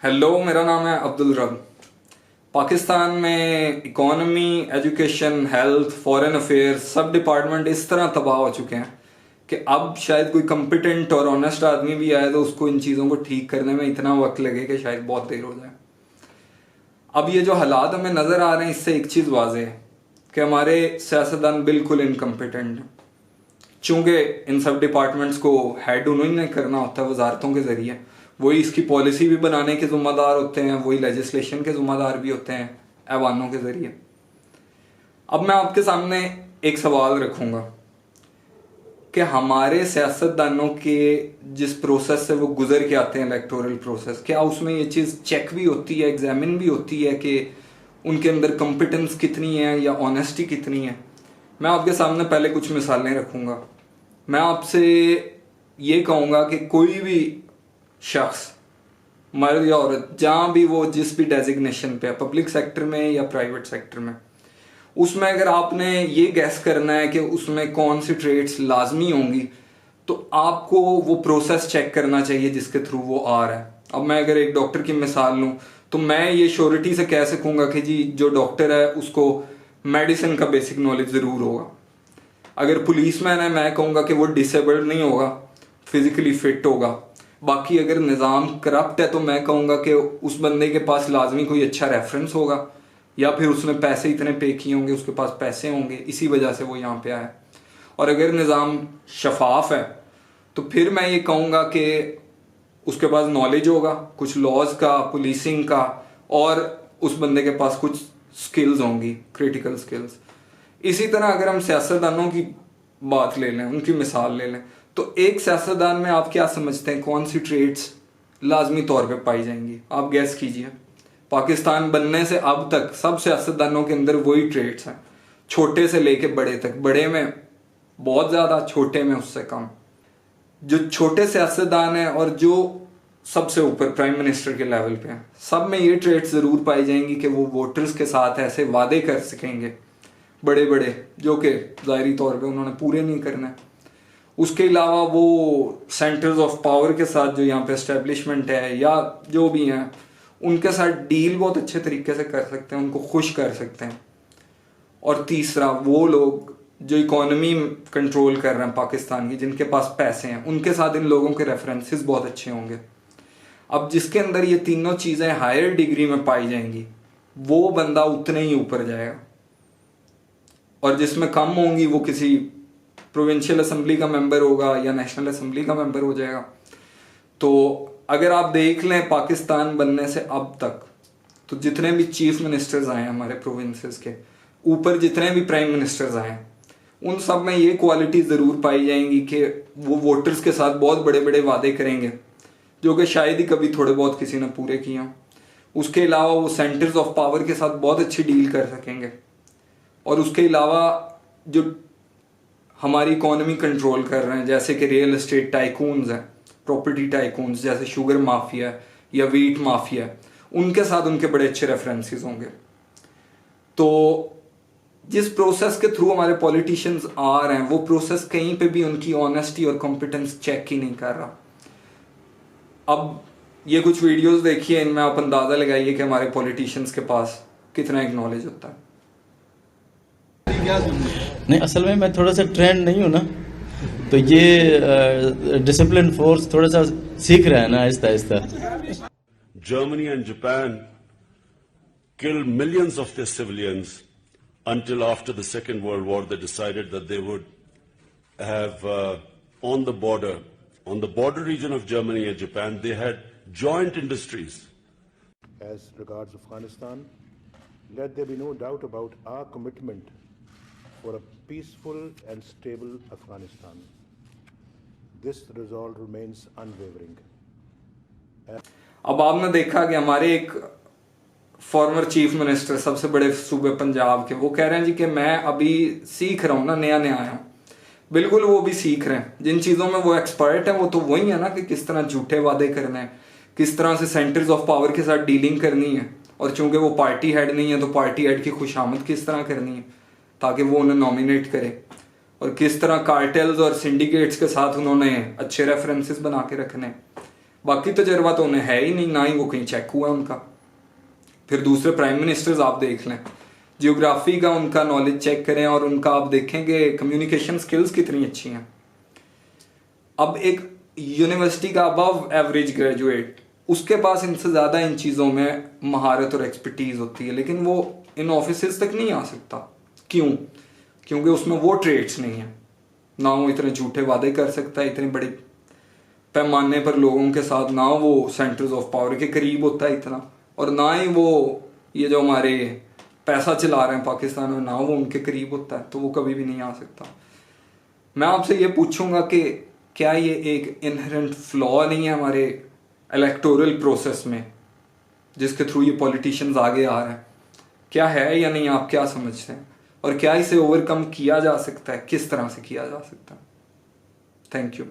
Hello, मेरा नाम है अब्दुल रब। पाकिस्तान में economy, education, health, foreign affairs सब डिपार्टमेंट इस तरह तबाह हो चुके हैं कि अब शायद कोई कम्पिटेंट और ऑनेस्ट आदमी भी आए तो उसको इन चीज़ों को ठीक करने में इतना वक्त लगे कि शायद बहुत देर हो जाए। अब ये जो हालात हमें नज़र आ रहे हैं, इससे एक चीज़ वाज़ेह है कि हमारे सियासतदान बिल्कुल इनकम्पिटेंट हैं। चूँकि इन सब डिपार्टमेंट्स को हेड उन्होंने करना होता है वजारतों के ज़रिए, वही इसकी पॉलिसी भी बनाने के ज़िम्मेदार होते हैं, वही लेजिस्लेशन के ज़िम्मेदार भी होते हैं ऐवानों के ज़रिए। अब मैं आपके सामने एक सवाल रखूँगा कि हमारे सियासतदानों के जिस प्रोसेस से वो गुजर के आते हैं, इलेक्टोरल प्रोसेस, क्या उसमें ये चीज़ चेक भी होती है, एग्जामिन भी होती है कि उनके अंदर कॉम्पिटेंस कितनी है या ऑनेस्टी कितनी है। मैं आपके सामने पहले कुछ मिसालें रखूँगा। मैं आपसे ये कहूँगा कि कोई भी शख्स, मर्द या औरत, जहाँ भी वो जिस भी डेजिग्नेशन पे है, पब्लिक सेक्टर में या प्राइवेट सेक्टर में, उसमें अगर आपने ये गैस करना है कि उसमें कौन सी ट्रेड्स लाजमी होंगी, तो आपको वो प्रोसेस चेक करना चाहिए जिसके थ्रू वो आ रहा है। अब मैं अगर एक डॉक्टर की मिसाल लूँ तो मैं ये श्योरिटी से कह सकूँगा कि जी जो डॉक्टर है उसको मेडिसिन का बेसिक नॉलेज ज़रूर होगा। अगर पुलिसमैन है, मैं कहूँगा कि वो डिसेबल्ड नहीं होगा, फिजिकली फिट होगा। बाकी अगर निज़ाम करप्ट है तो मैं कहूँगा कि उस बंदे के पास लाजमी कोई अच्छा रेफरेंस होगा, या फिर उसने पैसे इतने पे किए होंगे, उसके पास पैसे होंगे, इसी वजह से वो यहाँ पे आया। और अगर निज़ाम शफाफ है तो फिर मैं ये कहूँगा कि उसके पास नॉलेज होगा कुछ लॉज का, पुलिसिंग का, और उस बंदे के पास कुछ स्किल्स होंगी, क्रिटिकल स्किल्स। इसी तरह अगर हम सियासतदानों की बात ले लें, उनकी मिसाल ले लें, तो एक सियासतदान में आप क्या समझते हैं कौन सी ट्रेड्स लाजमी तौर पे पाई जाएंगी? आप गैस कीजिए। पाकिस्तान बनने से अब तक सब सियासतदानों के अंदर वही ट्रेड्स हैं, छोटे से लेके बड़े तक, बड़े में बहुत ज़्यादा, छोटे में उससे कम। जो छोटे सियासतदान हैं और जो सबसे ऊपर प्राइम मिनिस्टर के लेवल पे हैं, सब में ये ट्रेड्स ज़रूर पाई जाएंगी कि वो वोटर्स के साथ ऐसे वादे कर सकेंगे बड़े बड़े, जो कि ज़ाहरी तौर पे उन्होंने पूरे नहीं करना है। उसके अलावा वो सेंटर्स ऑफ पावर के साथ जो यहाँ पे एस्टेब्लिशमेंट है या जो भी हैं, उनके साथ डील बहुत अच्छे तरीके से कर सकते हैं, उनको खुश कर सकते हैं। और तीसरा, वो लोग जो इकोनॉमी कंट्रोल कर रहे हैं पाकिस्तान की, जिनके पास पैसे हैं, उनके साथ इन लोगों के रेफरेंसेस बहुत अच्छे होंगे। अब जिसके अंदर ये तीनों चीज़ें हायर डिग्री में पाई जाएंगी, वो बंदा उतने ही ऊपर जाएगा, और जिसमें कम होंगी वो किसी प्रोविंशियल असेंबली का मेंबर होगा या नेशनल असेंबली का मेंबर हो जाएगा। तो अगर आप देख लें पाकिस्तान बनने से अब तक, तो जितने भी चीफ मिनिस्टर्स आए हैं हमारे प्रोविंसेस के ऊपर, जितने भी प्राइम मिनिस्टर्स आए हैं, उन सब में ये क्वालिटी ज़रूर पाई जाएंगी कि वो वोटर्स के साथ बहुत बड़े बड़े वादे करेंगे जो कि शायद ही कभी थोड़े बहुत किसी ने पूरे किए हों। उसके अलावा वो सेंटर्स ऑफ पावर के साथ बहुत अच्छी डील कर सकेंगे। और उसके अलावा जो हमारी इकोनॉमी कंट्रोल कर रहे हैं, जैसे कि रियल एस्टेट टाइकून्स हैं, प्रॉपर्टी टाइकून्स, जैसे शुगर माफिया या वीट माफिया, उनके साथ उनके बड़े अच्छे रेफरेंसेस होंगे। तो जिस प्रोसेस के थ्रू हमारे पॉलिटिशियंस आ रहे हैं, वो प्रोसेस कहीं पे भी उनकी ऑनेस्टी और कॉम्पिटेंस चेक ही नहीं कर रहा। अब ये कुछ वीडियोस देखिए, इनमें आप अंदाज़ा लगाइए कि हमारे पॉलिटिशियंस के पास कितना एक नॉलेज होता है। नहीं, असल में मैं थोड़ा सा ट्रेंड नहीं हूँ ना, तो ये डिसिप्लिन फोर्स थोड़ा सा सीख रहा है ना Aahista Aahista. Germany and Japan killed millions of their civilians until after the Second World War they decided that they would have on the border region of Germany and Japan, they had joint industries. As regards Afghanistan, let there be no doubt about our commitment for a peaceful and stable Afghanistan. This resolve remains unwavering. अब आपने देखा कि हमारे एक former chief minister, सबसे बड़े सूबे पंजाब के, वो कह रहे हैं जी कि मैं अभी सीख रहा हूँ ना, नया नया आया हूँ। बिल्कुल वो भी सीख रहे हैं। जिन चीज़ों में वो एक्सपर्ट हैं वो तो वही है ना कि किस तरह झूठे वादे करने हैं, किस तरह से सेंटर्स ऑफ पावर के साथ डीलिंग करनी है, और चूंकि वो पार्टी हेड नहीं है तो पार्टी हेड की खुशामद किस तरह करनी है ताकि वो उन्हें नॉमिनेट करे, और किस तरह कार्टेल्स और सिंडिकेट्स के साथ उन्होंने अच्छे रेफरेंसेस बना के रखने। बाकी तजर्बा तो उन्हें है ही नहीं, ना ही वो कहीं चेक हुआ उनका। फिर दूसरे प्राइम मिनिस्टर्स आप देख लें, जियोग्राफी का उनका नॉलेज चेक करें और उनका आप देखेंगे कम्युनिकेशन स्किल्स कितनी अच्छी हैं। अब एक यूनिवर्सिटी का अबव एवरेज ग्रेजुएट, उसके पास इनसे ज़्यादा इन चीज़ों में महारत और एक्सपर्टीज़ होती है, लेकिन वो इन ऑफिस तक नहीं आ सकता। क्यों? क्योंकि उसमें वो ट्रेड्स नहीं है, ना वो इतने झूठे वादे कर सकता है इतने बड़े पैमाने पर लोगों के साथ, ना वो सेंटर्स ऑफ पावर के करीब होता है इतना, और ना ही वो ये जो हमारे पैसा चला रहे हैं पाकिस्तान में, ना वो उनके करीब होता है, तो वो कभी भी नहीं आ सकता। मैं आपसे ये पूछूंगा कि क्या ये एक इनहेरेंट फ्लॉ नहीं है हमारे इलेक्टोरल प्रोसेस में, जिसके थ्रू ये पॉलिटिशियंस आगे आ रहे हैं? क्या है या नहीं, आप क्या समझते हैं? और क्या इसे ओवरकम किया जा सकता है, किस तरह से किया जा सकता है? Thank you.